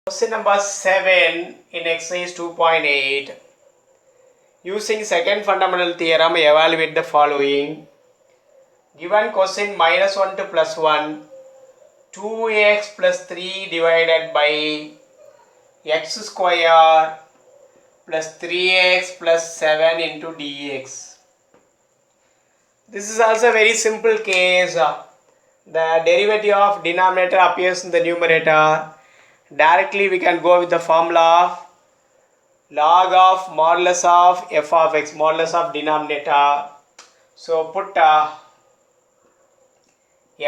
Question number 7 in exercise 2.8. Using second fundamental theorem, evaluate the following. Given question -1 to +1, 2x plus 3 divided by x square plus 3x plus 7 into dx. This is also a very simple case. The derivative of denominator appears in the numerator. Directly we can go with the formula of log of modulus of f of x, modulus of denominator. So put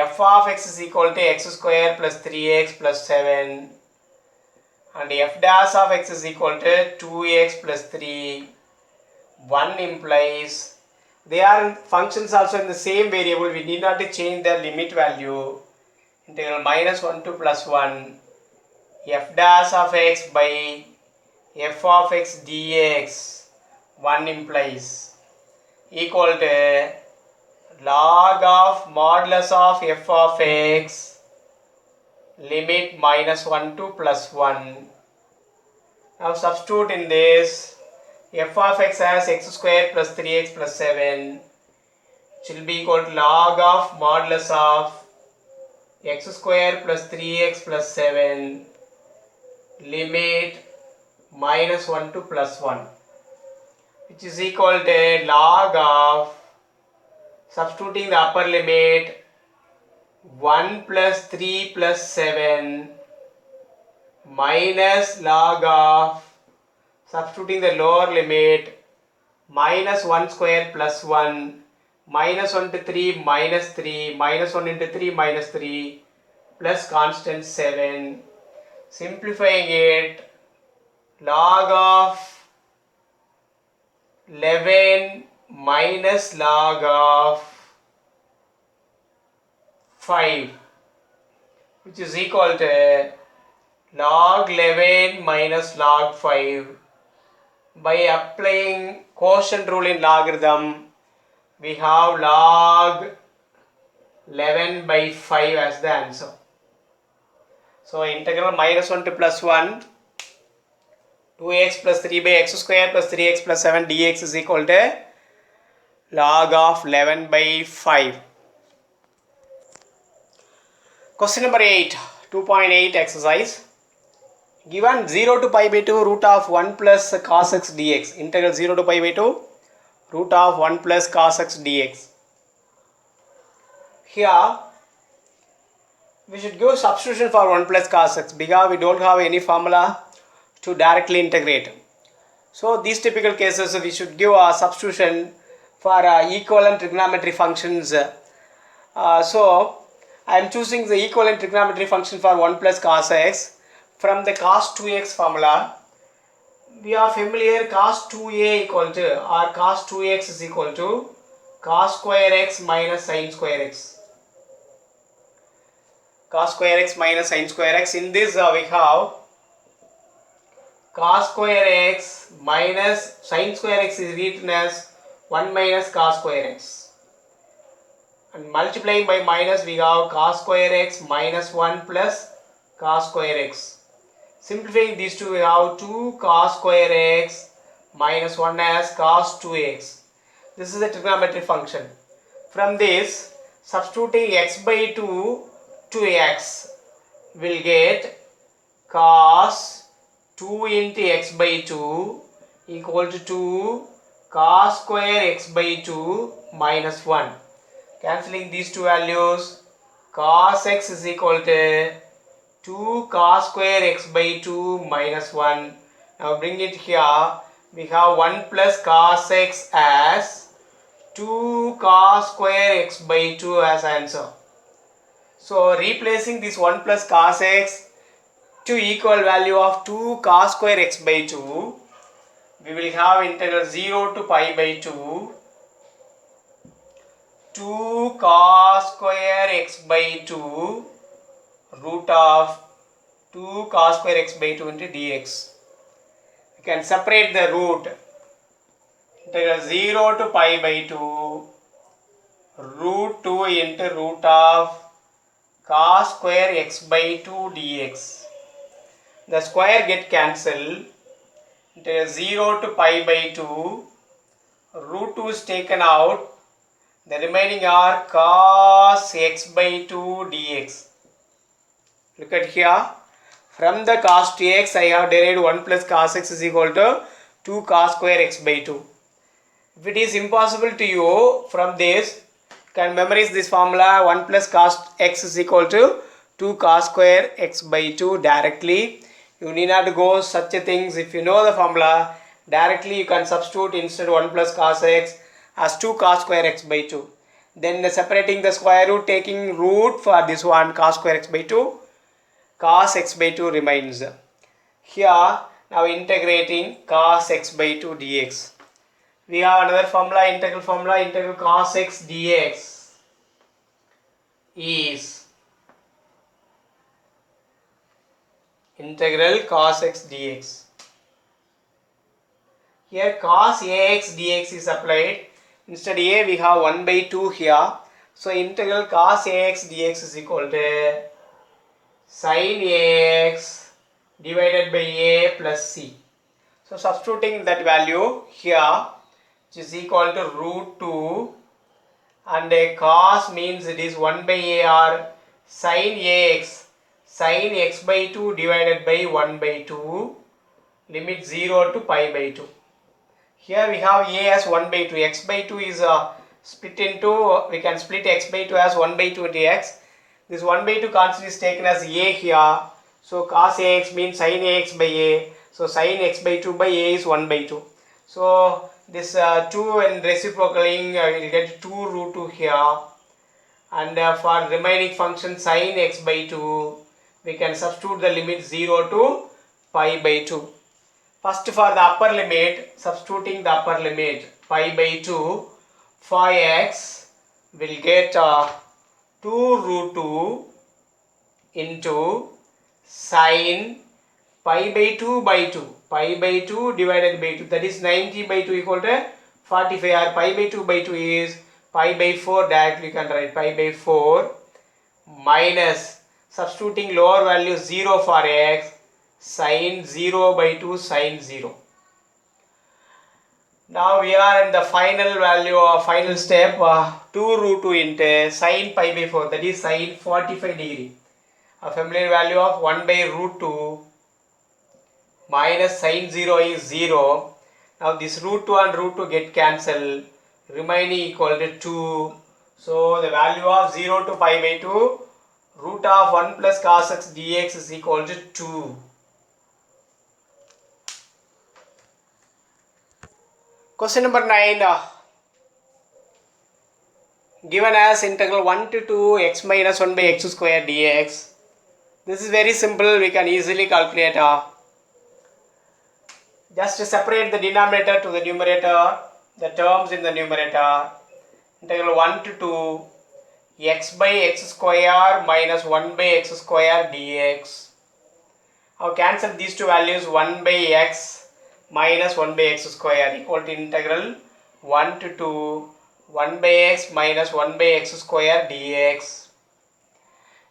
f of x is equal to x square plus 3x plus 7 and f dash of x is equal to 2x plus 3. 1 implies they are functions also in the same variable. We need not to change the limit value. Integral -1 to +1 f dash of x by f of x dx 1 implies equal to log of modulus of f of x limit -1 to +1. Now substitute in this. F of x as x square plus 3x plus 7 which will be equal to log of modulus of x square plus 3x plus 7 limit -1 to +1, which is equal to log of, substituting the upper limit, 1 plus 3 plus 7 minus log of, substituting the lower limit, -1 square plus 1, -1 to 3 minus 3, -1 into 3 minus 3 plus constant 7. Simplifying it, log of 11 minus log of 5, which is equal to log 11 minus log 5. By applying quotient rule in logarithm, we have log 11 by 5 as the answer. So integral -1 to +1, 2x plus 3 by x square plus 3x plus 7 dx is equal to log of 11 by 5. Question number 8, 2.8 exercise. Given 0 to pi by 2 root of 1 plus cos x dx. Integral 0 to pi by 2 root of 1 plus cos x dx. Here we should give substitution for 1 plus cos x because we don't have any formula to directly integrate. So these typical cases we should give a substitution for equivalent trigonometry functions. So I am choosing the equivalent trigonometry function for 1 plus cos x from the cos 2x formula. We are familiar cos 2a equal to, or cos 2x is equal to cos square x minus sin square x. Cos square x minus sin square x. In this we have cos square x minus sin square x is written as 1 minus cos square x. And multiplying by minus we have cos square x minus 1 plus cos square x. Simplifying these two, we have 2 cos square x minus 1 as cos 2x. This is the trigonometric function. From this, substituting x by 2 to x, will get cos 2 into x by 2 equal to 2 cos square x by 2 minus 1. Cancelling these two values, cos x is equal to 2 cos square x by 2 minus 1. Now bring it here. We have 1 plus cos x as 2 cos square x by 2 as answer. So replacing this 1 plus cos x to equal value of 2 cos square x by 2, we will have integral 0 to pi by 2, 2 cos square x by 2 root of 2 cos square x by 2 into dx. We can separate the root. Integral 0 to pi by 2 root 2 into root of cos square x by 2 dx. the square get cancelled, 0 to pi by 2, root 2 is taken out, the remaining are cos x by 2 dx. Look at here, from the cos 2x I have derived 1 plus cos x is equal to 2 cos square x by 2. If it is impossible to you, from this you can memorize this formula, 1 plus cos x is equal to 2 cos square x by 2 directly. You need not go such a things. If you know the formula, directly you can substitute instead 1 plus cos x as 2 cos square x by 2. Then separating the square root, taking root for this one cos square x by 2, cos x by 2 remains. Here now integrating cos x by 2 dx. We have another formula, integral cos x dx is integral cos x dx. Here cos ax dx is applied. Instead a we have 1 by 2 here. So integral cos ax dx is equal to sin ax divided by a plus c. So substituting that value here, which is equal to root 2, and a cos means it is 1 by a, or sin x by 2 divided by 1 by 2, limit 0 to pi by 2. Here we have a as 1 by 2, x by 2 is split into, we can split x by 2 as 1 by 2 into x. This 1 by 2 constant is taken as a here. So cos ax means sin ax by a. So sin x by 2 by a is 1 by 2. So this 2 and reciprocaling we will get 2 root 2 here. And for remaining function sin x by 2, we can substitute the limit 0 to pi by 2. First for the upper limit, substituting the upper limit pi by 2 for x will get 2 root 2 into sin pi by 2 by 2. Pi by 2 divided by 2, that is 90 by 2 equal to 45, or pi by 2 by 2 is pi by 4, directly you can write pi by 4 minus, substituting lower value 0 for x, sin 0 by 2 sin 0. Now we are in the final value of final step, 2 root 2 into sin pi by 4, that is sin 45 degree. A familiar value of 1 by root 2 minus sin 0 is 0. Now this root 2 and root 2 get cancelled, remaining equal to 2. So the value of 0 to pi by 2, root of 1 plus cos x dx is equal to 2. Question number 9, given as integral 1 to 2 x minus 1 by x square dx. This is very simple, we can easily calculate. Just separate the denominator to the numerator, the terms in the numerator. Integral 1 to 2 x by x square minus 1 by x square dx. I'll cancel these two values, 1 by x minus 1 by x square equal to integral 1 to 2 1 by x minus 1 by x square dx.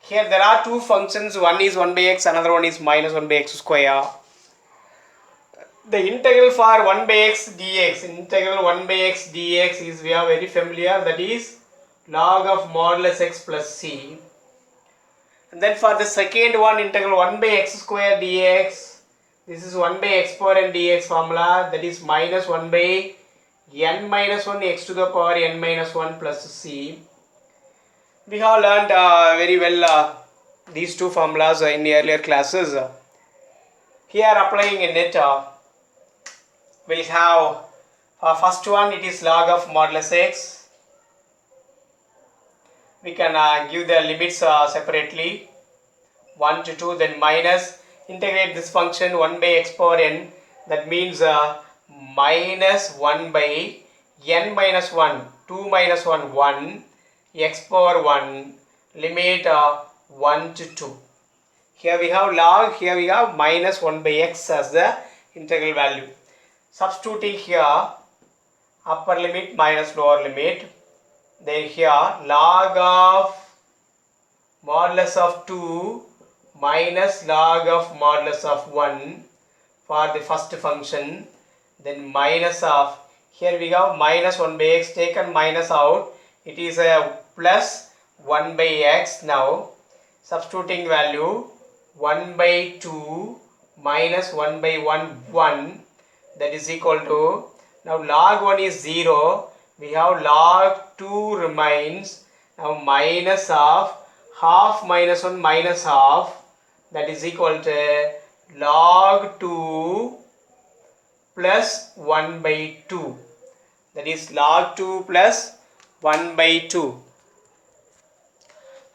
Here there are two functions, one is 1 by x, another one is minus 1 by x square. The integral for 1 by x dx, integral 1 by x dx is, we are very familiar, that is log of modulus x plus c. And then for the second one, integral 1 by x square dx, this is 1 by x power n dx formula, that is minus 1 by n minus 1 x to the power n minus 1 plus c. We have learned very well these two formulas in the earlier classes. Here applying in it, we'll have first one, it is log of modulus x. We can give the limits separately, 1 to 2, then minus, integrate this function 1 by x power n, that means minus 1 by n minus 1, 2 minus 1, 1, x power 1, limit 1 to 2. Here we have log, here we have minus 1 by x as the integral value. Substituting here upper limit minus lower limit, then here log of modulus of 2 minus log of modulus of 1 for the first function, then minus of, here we have minus 1 by x, taken minus out, it is a plus 1 by x. Now substituting value 1 by 2 minus 1 by 1, that is equal to, now log 1 is 0, we have log 2 remains, now minus of half minus 1 minus half, that is equal to log 2 plus 1 by 2, that is log 2 plus 1 by 2.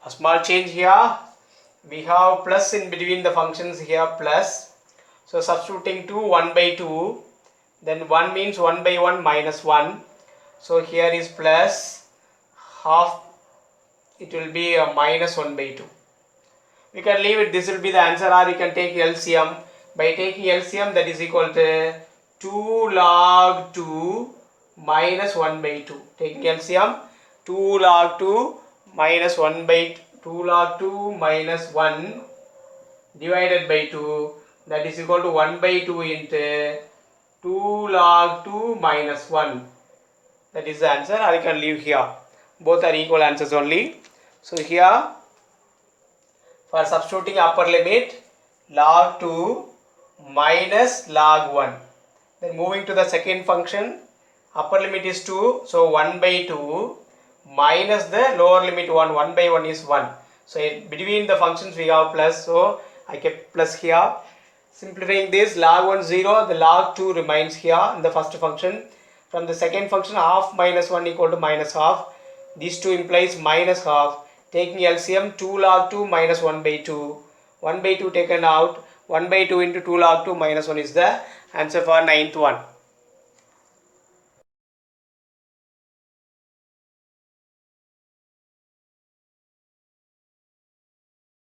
A small change here, we have plus in between the functions here, plus, so substituting 2 1 by 2, then 1 means 1 by 1 minus 1, so here is plus half, it will be a minus 1 by 2. We can leave it, this will be the answer, or you can take LCM. By taking LCM, that is equal to 2 log 2 minus 1 by 2. Taking LCM, 2 log 2 minus 1 by 2 log 2 minus 1 divided by 2, that is equal to 1 by 2 into 2 log 2 minus 1. That is the answer, or you can leave here. Both are equal answers only. So here, for substituting upper limit, log 2 minus log 1. Then moving to the second function, upper limit is 2, so 1 by 2 minus the lower limit 1, 1 by 1 is 1. So between the functions we have plus, so I kept plus here. Simplifying this, log 1 0, the log 2 remains here in the first function. From the second function, half minus 1 equal to minus half. These two implies minus half. Taking LCM, 2 log 2 minus 1 by 2. 1 by 2 taken out. 1 by 2 into 2 log 2 minus 1 is the answer for 9th one.